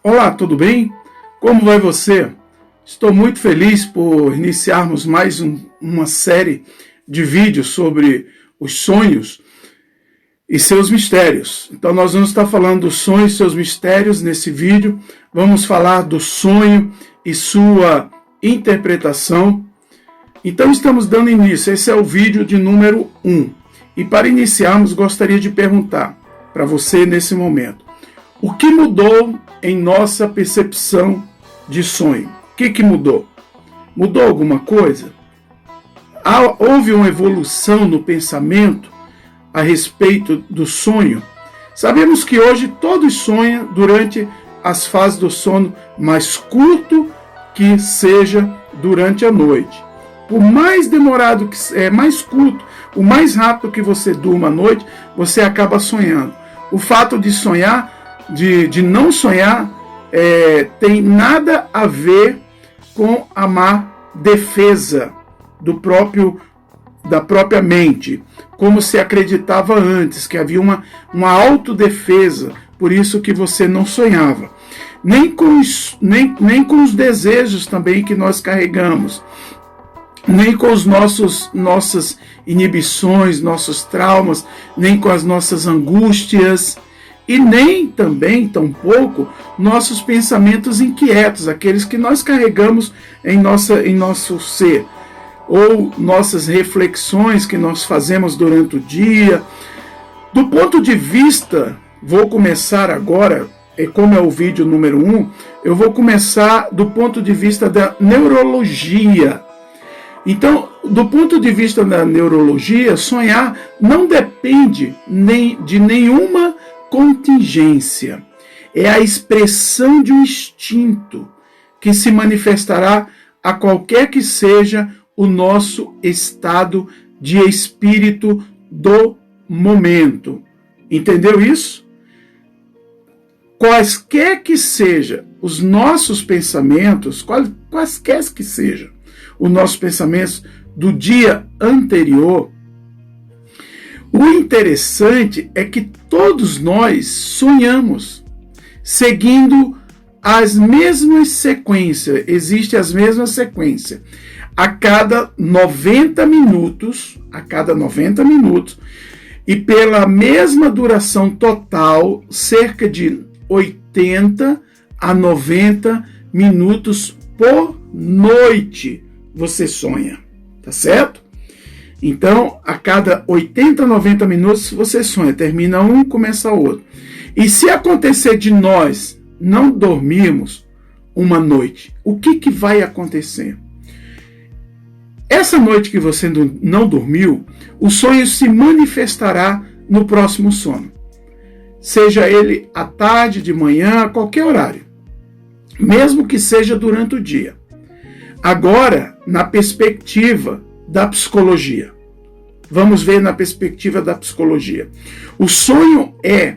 Olá, tudo bem? Como vai você? Estou muito feliz por iniciarmos mais uma série de vídeos sobre os sonhos e seus mistérios. Então nós vamos estar falando dos sonhos e seus mistérios nesse vídeo. Vamos falar do sonho e sua interpretação. Então estamos dando início. Esse é o vídeo de número 1. E para iniciarmos, gostaria de perguntar para você nesse momento: o que mudou em nossa percepção de sonho? O que mudou? Mudou alguma coisa? Houve uma evolução no pensamento a respeito do sonho? Sabemos que hoje todos sonham durante as fases do sono, mais curto que seja durante a noite. Por mais demorado que mais curto, o mais rápido que você durma à noite, você acaba sonhando. O fato de sonhar, de não sonhar, tem nada a ver com a má defesa da própria mente, como se acreditava antes, que havia uma autodefesa, por isso que você não sonhava. Nem com os desejos também que nós carregamos, nem com os nossas inibições, nossos traumas, nem com as nossas angústias, e nem também, tampouco, nossos pensamentos inquietos, aqueles que nós carregamos em nosso ser, ou nossas reflexões que nós fazemos durante o dia. Do ponto de vista, vou começar agora, como é o vídeo número 1, eu vou começar do ponto de vista da neurologia. Então, do ponto de vista da neurologia, sonhar não depende de nenhuma contingência. É a expressão de um instinto que se manifestará a qualquer que seja o nosso estado de espírito do momento. Entendeu isso? Quaisquer que sejam os nossos pensamentos, quaisquer que sejam os nossos pensamentos do dia anterior, o interessante é que todos nós sonhamos seguindo as mesmas sequências, existem as mesmas sequências. A cada 90 minutos, e pela mesma duração total, cerca de 80 a 90 minutos por noite, você sonha, tá certo? Então, a cada 80 a 90 minutos você sonha, termina um, começa outro. E se acontecer de nós não dormirmos uma noite, o que vai acontecer? Essa noite que você não dormiu, o sonho se manifestará no próximo sono. Seja ele à tarde, de manhã, a qualquer horário. Mesmo que seja durante o dia. Agora, na perspectiva da psicologia. Vamos ver na perspectiva da psicologia. O sonho é,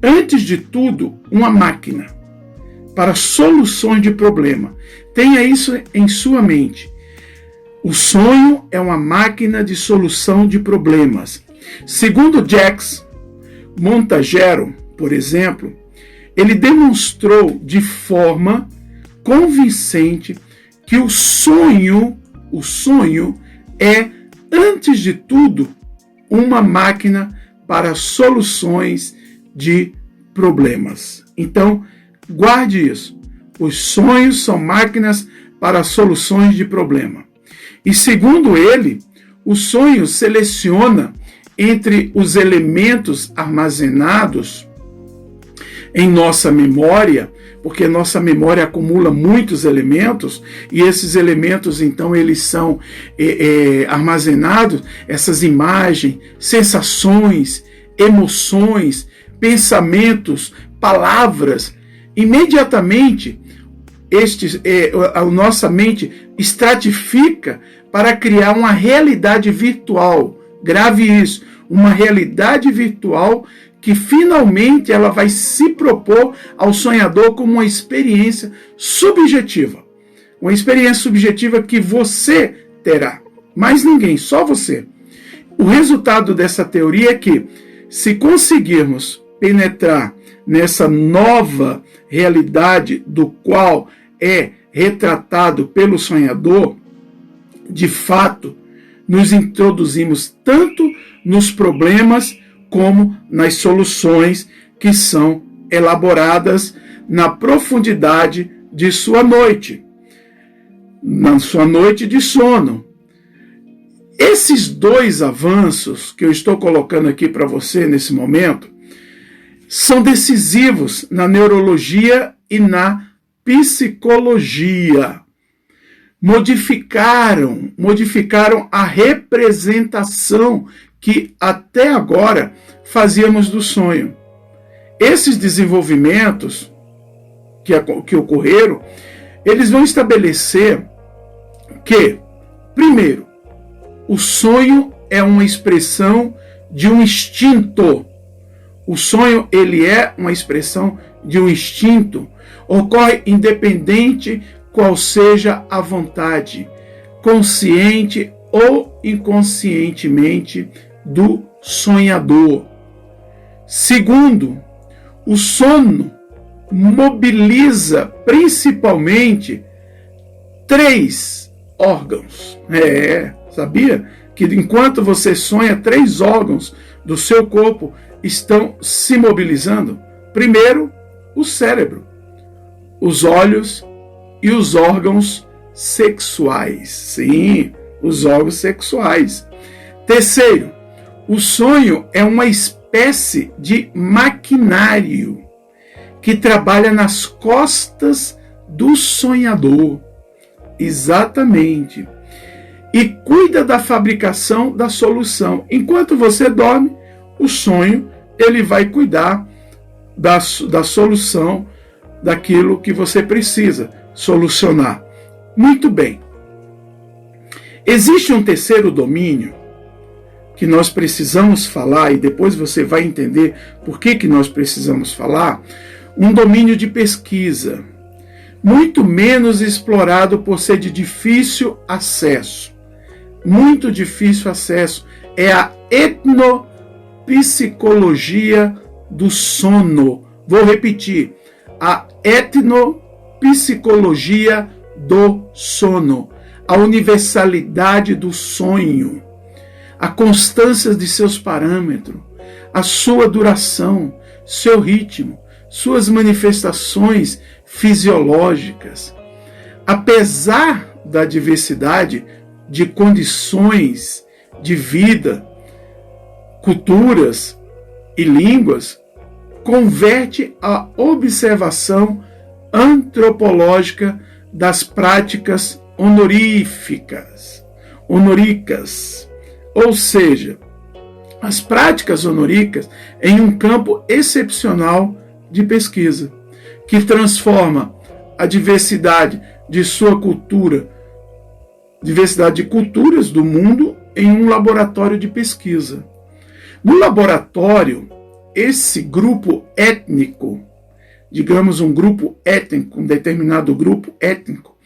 antes de tudo, uma máquina para soluções de problema. Tenha isso em sua mente. O sonho é uma máquina de solução de problemas. Segundo Jacques Montagero, por exemplo, ele demonstrou de forma convincente que o sonho é, antes de tudo, uma máquina para soluções de problemas. Então, guarde isso. Os sonhos são máquinas para soluções de problema. E segundo ele, o sonho seleciona entre os elementos armazenados em nossa memória, porque nossa memória acumula muitos elementos, e esses elementos, então, eles são armazenados, essas imagens, sensações, emoções, pensamentos, palavras. Imediatamente, a nossa mente estratifica para criar uma realidade virtual. Grave isso, uma realidade virtual que finalmente ela vai se propor ao sonhador como uma experiência subjetiva. Uma experiência subjetiva que você terá, mais ninguém, só você. O resultado dessa teoria é que, se conseguirmos penetrar nessa nova realidade do qual é retratado pelo sonhador, de fato, nos introduzimos tanto nos problemas como nas soluções que são elaboradas na profundidade de sua noite, na sua noite de sono. Esses dois avanços que eu estou colocando aqui para você nesse momento são decisivos na neurologia e na psicologia. Modificaram a representação que até agora fazíamos do sonho. Esses desenvolvimentos que ocorreram, eles vão estabelecer que, primeiro, o sonho é uma expressão de um instinto. O sonho, ele é uma expressão de um instinto. Ocorre independente qual seja a vontade, consciente ou inconscientemente, do sonhador. Segundo, o sono mobiliza principalmente 3 órgãos. Sabia que enquanto você sonha, 3 órgãos do seu corpo estão se mobilizando? Primeiro, o cérebro, os olhos e os órgãos sexuais. Sim, os órgãos sexuais. Terceiro, o sonho é uma espécie de maquinário que trabalha nas costas do sonhador. Exatamente. E cuida da fabricação da solução. Enquanto você dorme, o sonho ele vai cuidar da solução daquilo que você precisa solucionar. Muito bem. Existe um terceiro domínio que nós precisamos falar, e depois você vai entender por que nós precisamos falar, um domínio de pesquisa, muito menos explorado por ser de difícil acesso. Muito difícil acesso. É a etnopsicologia do sono. Vou repetir. A etnopsicologia do sono. A universalidade do sonho. A constância de seus parâmetros. A sua duração. Seu ritmo. Suas manifestações fisiológicas. Apesar da diversidade de condições de vida, culturas e línguas, converte a observação antropológica das práticas honoríficas, ou seja, as práticas honoríficas em um campo excepcional de pesquisa, que transforma a diversidade de sua cultura, diversidade de culturas do mundo, em um laboratório de pesquisa. No laboratório, esse grupo étnico, digamos um grupo étnico, um determinado grupo étnico,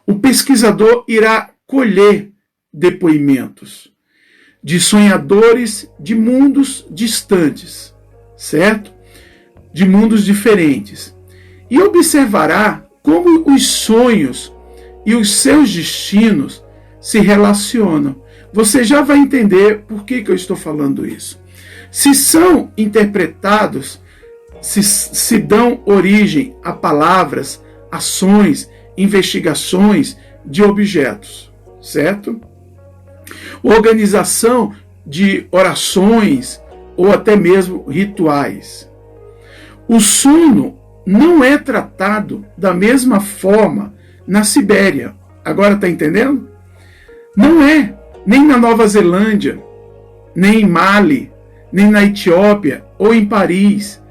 o pesquisador irá colher depoimentos de sonhadores de mundos distantes, certo? De mundos diferentes. E observará como os sonhos e os seus destinos se relacionam. Você já vai entender por que eu estou falando isso. Se são interpretados, se dão origem a palavras, ações, investigações de objetos, certo? Organização de orações ou até mesmo rituais. O sono não é tratado da mesma forma na Sibéria. Agora está entendendo? Não é. Nem na Nova Zelândia, nem em Mali, nem na Etiópia ou em Paris.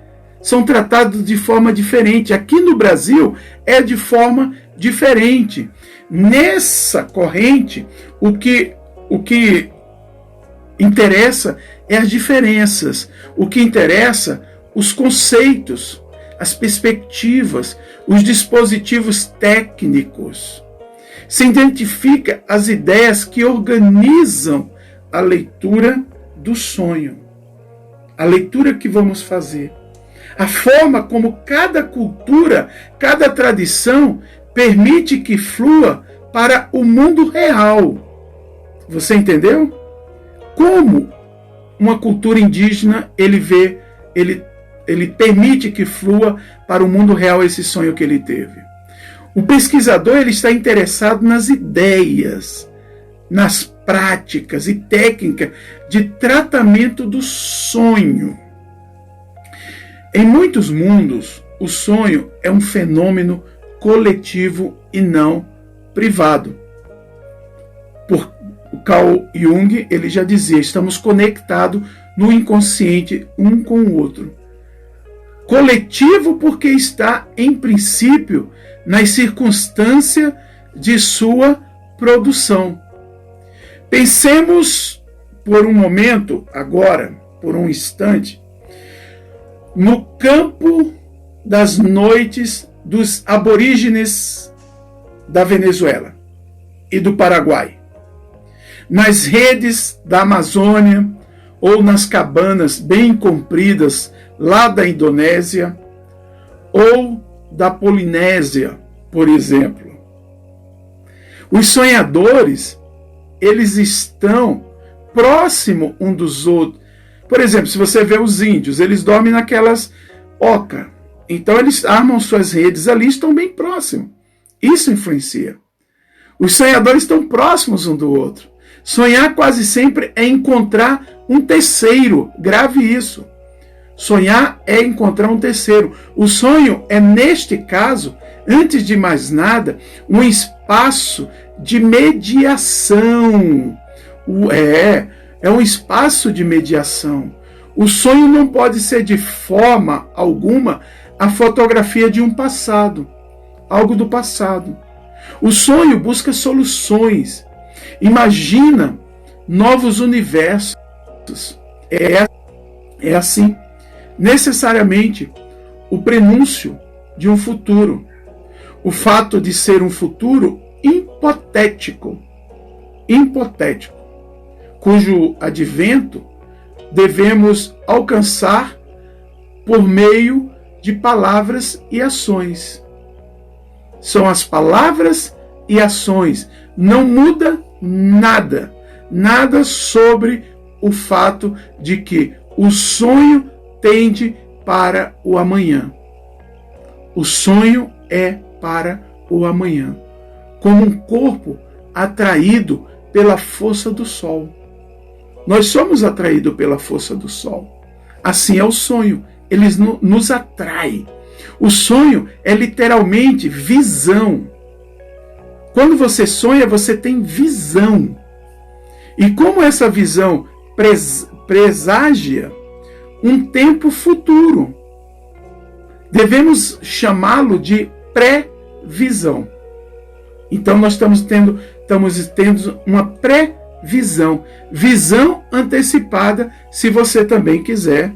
São tratados de forma diferente. Aqui no Brasil é de forma diferente. Nessa corrente, o que interessa é as diferenças. O que interessa, os conceitos, as perspectivas, os dispositivos técnicos. Se identifica as ideias que organizam a leitura do sonho. A leitura que vamos fazer. A forma como cada cultura, cada tradição permite que flua para o mundo real. Você entendeu? Como uma cultura indígena ele permite que flua para o mundo real esse sonho que ele teve. O pesquisador ele está interessado nas ideias, nas práticas e técnicas de tratamento do sonho. Em muitos mundos, o sonho é um fenômeno coletivo e não privado. Por Carl Jung, ele já dizia, estamos conectados no inconsciente um com o outro. Coletivo porque está, em princípio, nas circunstâncias de sua produção. Pensemos por um momento, agora, por um instante, no campo das noites dos aborígenes da Venezuela e do Paraguai, nas redes da Amazônia ou nas cabanas bem compridas lá da Indonésia ou da Polinésia, por exemplo. Os sonhadores, eles estão próximos um dos outros. Por exemplo, se você vê os índios, eles dormem naquelas ocas. Então eles armam suas redes ali, estão bem próximos. Isso influencia. Os sonhadores estão próximos um do outro. Sonhar quase sempre é encontrar um terceiro. Grave isso. Sonhar é encontrar um terceiro. O sonho é, neste caso, antes de mais nada, um espaço de mediação. É um espaço de mediação. O sonho não pode ser de forma alguma a fotografia de um passado, algo do passado. O sonho busca soluções, imagina novos universos. É assim, necessariamente, o prenúncio de um futuro. O fato de ser um futuro hipotético, cujo advento devemos alcançar por meio de palavras e ações. São as palavras e ações. Não muda nada sobre o fato de que o sonho tende para o amanhã. O sonho é para o amanhã, como um corpo atraído pela força do sol. Nós somos atraídos pela força do sol. Assim é o sonho, ele nos atrai. O sonho é literalmente visão. Quando você sonha, você tem visão. E como essa visão presagia um tempo futuro, devemos chamá-lo de pré-visão. Então nós estamos tendo uma pré-visão, visão antecipada, se você também quiser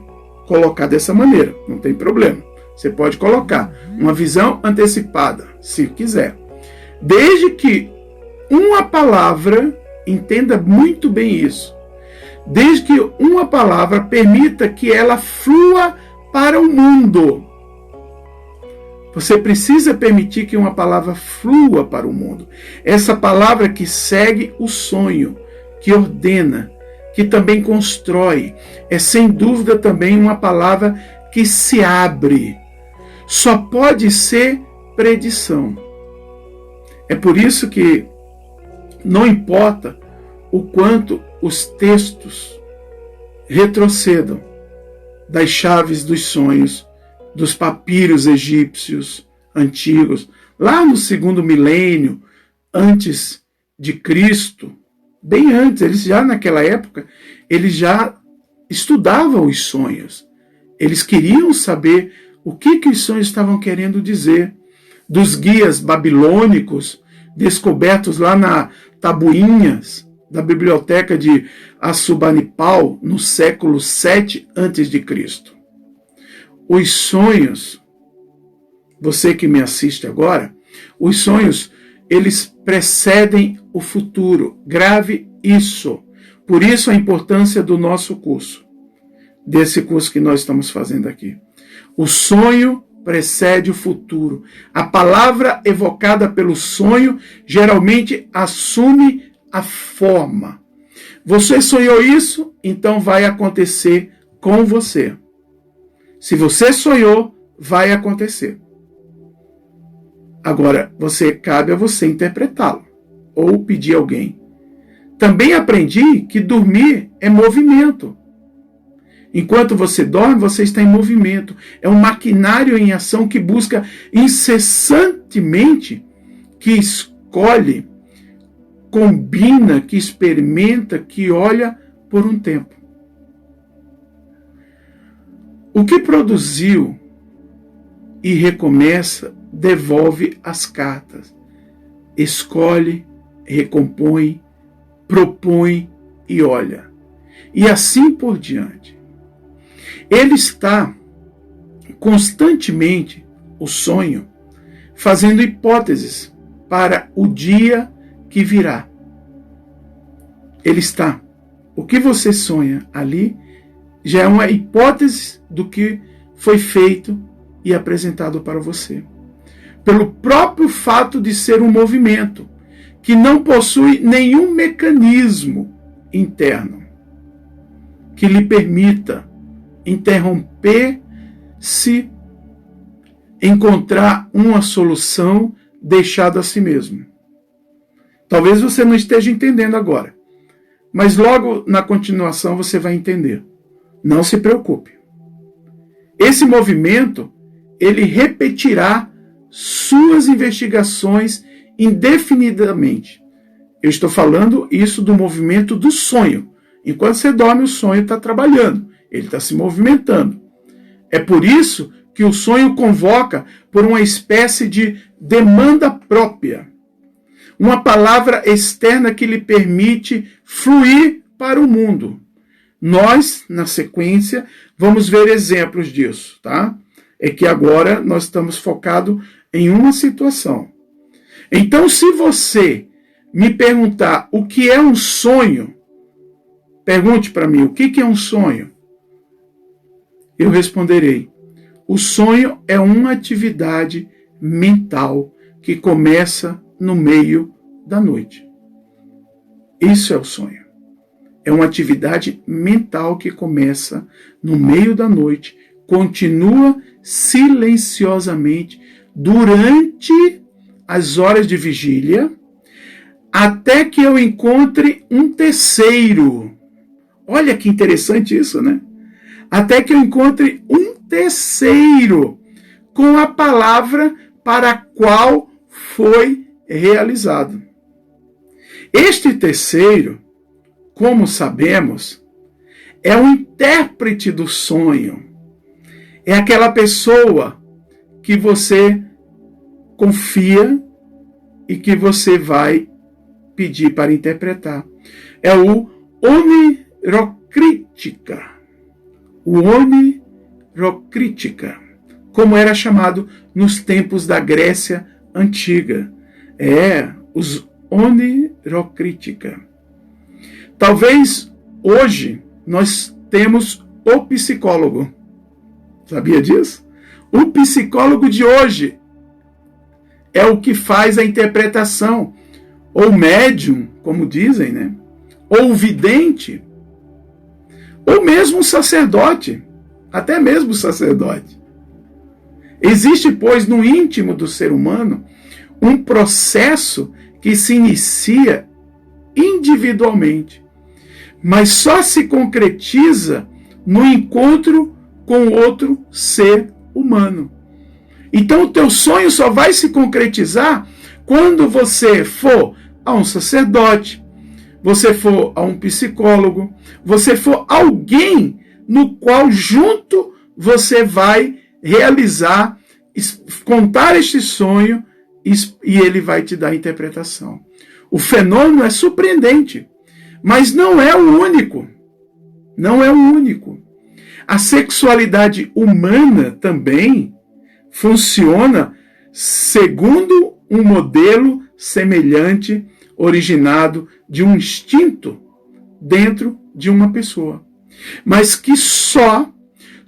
colocar dessa maneira, não tem problema. Você pode colocar uma visão antecipada, se quiser. Desde que uma palavra, entenda muito bem isso, desde que uma palavra permita que ela flua para o mundo. Você precisa permitir que uma palavra flua para o mundo. Essa palavra que segue o sonho, que ordena, que também constrói, é sem dúvida também uma palavra que se abre. Só pode ser predição. É por isso que não importa o quanto os textos retrocedam das chaves dos sonhos, dos papiros egípcios antigos, lá no 2º milênio antes de Cristo, bem antes, eles já naquela época, eles já estudavam os sonhos. Eles queriam saber o que os sonhos estavam querendo dizer. Dos guias babilônicos descobertos lá na tabuinhas da biblioteca de Assurbanipal no século 7 a.C. Os sonhos, você que me assiste agora, os sonhos, eles precedem o futuro. Grave isso. Por isso a importância do nosso curso, desse curso que nós estamos fazendo aqui. O sonho precede o futuro. A palavra evocada pelo sonho geralmente assume a forma. Você sonhou isso, então vai acontecer com você. Se você sonhou, vai acontecer. Agora, cabe a você interpretá-lo ou pedir a alguém. Também aprendi que dormir é movimento. Enquanto você dorme, você está em movimento. É um maquinário em ação que busca incessantemente, que escolhe, combina, que experimenta, que olha por um tempo. O que produziu e recomeça, devolve as cartas. Escolhe, recompõe, propõe e olha. E assim por diante. Ele está constantemente, o sonho, fazendo hipóteses para o dia que virá. Ele está. O que você sonha ali já é uma hipótese do que foi feito e apresentado para você. Pelo próprio fato de ser um movimento que não possui nenhum mecanismo interno que lhe permita interromper-se, encontrar uma solução deixada a si mesmo. Talvez você não esteja entendendo agora, mas logo na continuação você vai entender. Não se preocupe. Esse movimento, ele repetirá suas investigações indefinidamente. Eu estou falando isso do movimento do sonho. Enquanto você dorme, o sonho está trabalhando, ele está se movimentando. É por isso que o sonho convoca por uma espécie de demanda própria. Uma palavra externa que lhe permite fluir para o mundo. Nós, na sequência, vamos ver exemplos disso, tá? É que agora nós estamos focados em uma situação. Então, se você me perguntar o que é um sonho, pergunte para mim, o que é um sonho? Eu responderei. O sonho é uma atividade mental que começa no meio da noite. Isso é o sonho. É uma atividade mental que começa no meio da noite, continua silenciosamente durante as horas de vigília, até que eu encontre um terceiro. Olha que interessante isso, né? Até que eu encontre um terceiro com a palavra para a qual foi realizado. Este terceiro, como sabemos, é o intérprete do sonho. É aquela pessoa que você confia e que você vai pedir para interpretar. É o onirocrítica. O onirocrítica, como era chamado nos tempos da Grécia Antiga. Os onirocrítica. Talvez hoje nós temos o psicólogo. Sabia disso? O psicólogo de hoje é o que faz a interpretação. Ou médium, como dizem, né? Ou vidente. Ou mesmo um sacerdote. Até mesmo o sacerdote. Existe, pois, no íntimo do ser humano um processo que se inicia individualmente, mas só se concretiza no encontro com outro ser humano. Então o teu sonho só vai se concretizar quando você for a um sacerdote, você for a um psicólogo, você for alguém no qual junto você vai realizar, contar este sonho e ele vai te dar a interpretação. O fenômeno é surpreendente, mas não é o único. Não é o único. A sexualidade humana também funciona segundo um modelo semelhante, originado de um instinto dentro de uma pessoa, mas que só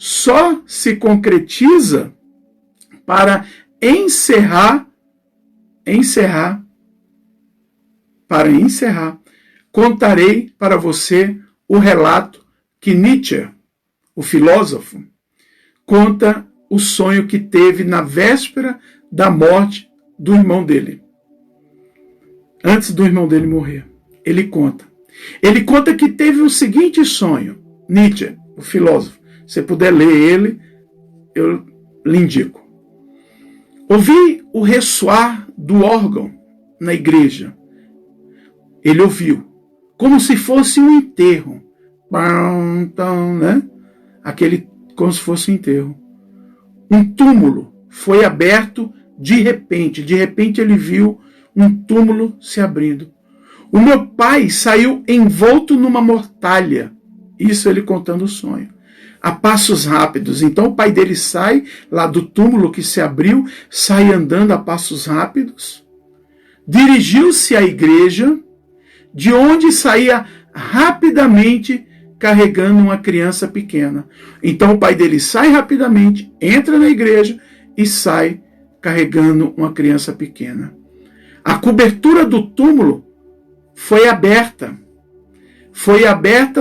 só se concretiza para encerrar, contarei para você o relato que Nietzsche, o filósofo, conta o sonho que teve na véspera da morte do irmão dele. Antes do irmão dele morrer. Ele conta que teve o seguinte sonho. Nietzsche, o filósofo. Se você puder ler ele, eu lhe indico. Ouvi o ressoar do órgão na igreja. Ele ouviu, como se fosse um enterro. Né? Como se fosse um enterro. Um túmulo foi aberto de repente. De repente ele viu um túmulo se abrindo. O meu pai saiu envolto numa mortalha. Isso ele contando o sonho. A passos rápidos. Então o pai dele sai lá do túmulo que se abriu, sai andando a passos rápidos, dirigiu-se à igreja, de onde saía rapidamente carregando uma criança pequena. Então o pai dele sai rapidamente, entra na igreja e sai carregando uma criança pequena. A cobertura do túmulo foi aberta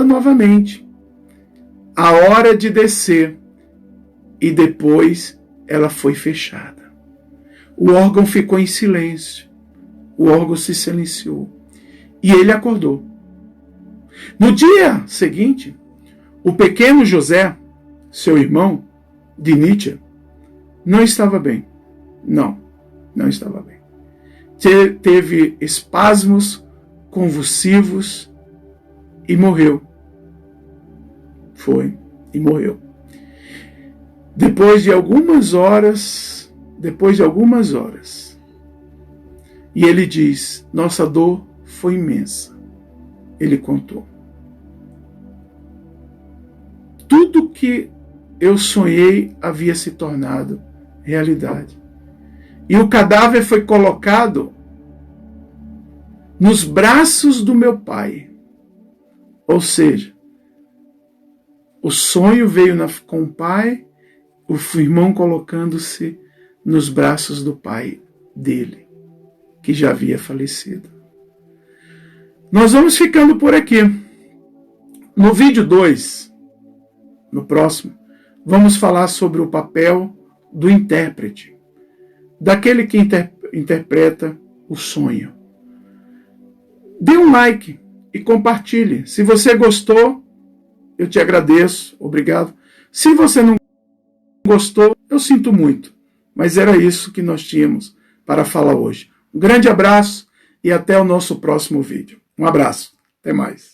novamente. A hora de descer, e depois ela foi fechada. O órgão ficou em silêncio. O órgão se silenciou. E ele acordou. No dia seguinte, o pequeno José, seu irmão, de Nietzsche, não estava bem. Não estava bem. Teve espasmos convulsivos e morreu. Morreu. Depois de algumas horas, e ele diz, nossa dor foi imensa. Ele contou. Tudo que eu sonhei havia se tornado realidade. E o cadáver foi colocado nos braços do meu pai. Ou seja, o sonho veio com o pai, o irmão colocando-se nos braços do pai dele, que já havia falecido. Nós vamos ficando por aqui. No vídeo 2, no próximo, vamos falar sobre o papel do intérprete, daquele que interpreta o sonho. Dê um like e compartilhe. Se você gostou, eu te agradeço, obrigado. Se você não gostou, eu sinto muito. Mas era isso que nós tínhamos para falar hoje. Um grande abraço e até o nosso próximo vídeo. Um abraço. Até mais.